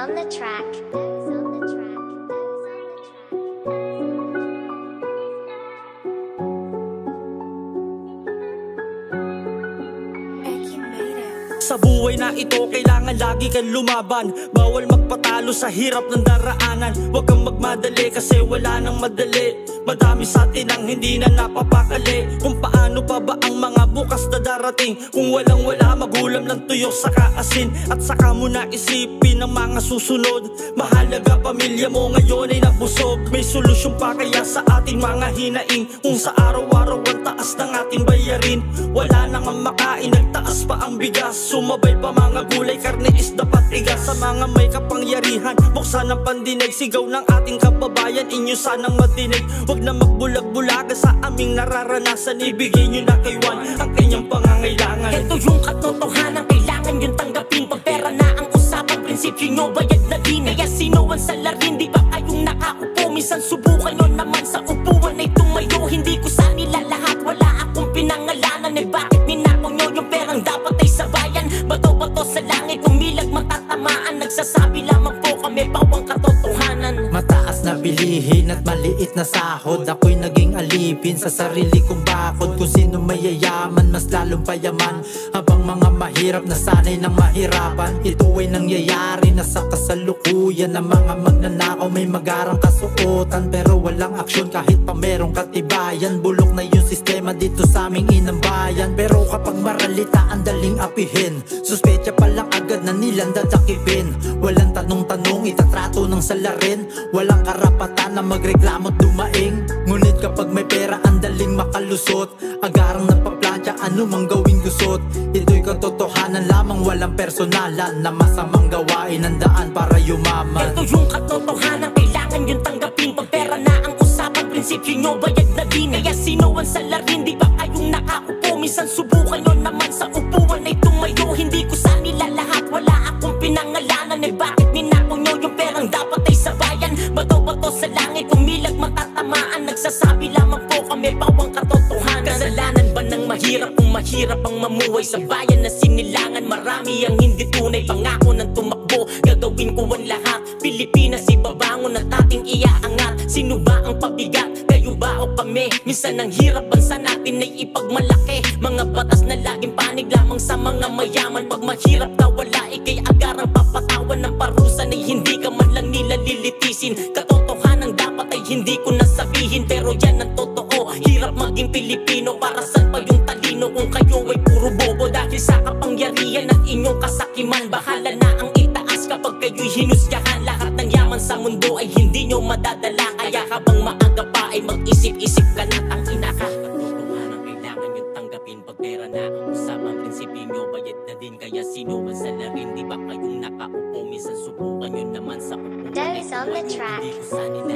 on the track. Sa buhay na ito, kailangan lagi kang lumaban. Bawal magpatalo sa hirap ng daraanan. Huwag kang magmadali kasi wala nang madali. Madami sa atin ang hindi na napapakali. Kung paano pa ba ang mga bukas na darating, kung walang wala magulam ng tuyo sa kaasin. At saka mo na isipin ang mga susunod. Mahalaga pamilya mo ngayon ay nabusog. May solusyon pa kaya sa ating mga hinaing, kung sa araw-araw ang taas ng ating bayarin. Wala nang ang makain, nagtaas pa ang bigas. Sumabay pa mga gulay, karne, isda, patigas. Sa mga may kapangyarihan, buksan ang pandinig. Sigaw ng ating kababayan, inyo sanang madinig. Huwag na magbulag-bulaga sa aming nararanasan. Ibigay nyo na kay Juan ang kanyang pangangailangan. Ito yung katotohanan, kailangan yung tanggapin. Pag pera na ang usapang, prinsipyo nyo bayad na din. Kaya sino ang salarin, di ba kayong nakaupo? Minsan subukan nyo naman sa upuan ay tumayo. Hindi ko sa nila lahat, wala akong pinangalanan. Eh bakit ninakaw nyo yung perang dapat ay sabayan? Bato-bato sa langit, umilag matatamaan. Nagsasabi lamang po kami pawang katotohanan. Mataas na bilihin at maliit na sahod. Ako'y naging alipin sa sarili kong bakod. Kung sino mayayaman, mas lalong payaman. Habang mga mahirap na sanay ng mahirapan. Ito ay nangyayari na sa kasalukuyan. Ang mga magnanakaw may magarang kasuotan, pero walang aksyon kahit pa merong katibayan. Bulok na yung sistema dito sa aming inambayan. Pero kapag maralita ang daling apihin, suspecha pa lang agad na nilang dadakipin. Walang tanong-tanong, itatrato ng salarin. Walang karapatan na magreklamo at dumaing. Ngunit kapag may pera ang daling makalusot. Agarang napaplantya, anumang gawing gusot. Ito'y katotohanan lamang, walang personalan. Na masamang gawain ang daan para yumaman. Ito yung katotohanan, kailangan yung tanggapin. Pag pera na ang usapan, prinsipyo nyo bayad na din. Kaya sino ang salarin, di ba kayong nakaupo? Minsan subukan nyo naman sa upuan ay tumayo. Hindi ko sa nila lahat, wala akong pinangalanan. Eh bakit ninakaw nyo yung perang dapat ay sabayan? Bato-bato sa langit, umilag matatamaan. Nagsasabi lamang po kami pawang katotohanan. Kasalanan ba ng mahirap kung mahirap ang mamuhay sa bayan na sinilangan? Marami ang hindi tunay, pangako ng tumakbo. Gagawin ko ang lahat, Pilipinas ibabangon at ating iaangat. Sino ba ang pabigat? Kayo ba o kami? Minsan ang hirap bansa natin ay ipagmalaki. Mga batas na laging panig lamang sa mga mayaman. Pag mahirap ka wala, ikay agarang papatawan ng parusan ay hindi ka man lang nila lilitisin. Katotohanan dapat ay hindi ko nasabihin, pero yan ang totoo. Hirap maging Pilipino, para saan pa yung talino kung kayo ay puro bobo? Dahil sa kapangyarihan at inyong kasakiman, bahala na ang itaas kapag kayo'y hinusgahan. Lahat ng yaman sa mundo ay hindi nyo madadala. Kaya habang maaga pa ay mag-isip-isip ka na, tangina ka. Katotohanan kailangan yung tanggapin. Pag pera na ang usapan, prinsipyo nyo bayad na din. Kaya sino ang salarin, di ba kayong nakaupo? Minsan subukan nyo naman sa upuan. That is on the track. Hindi ko sa nila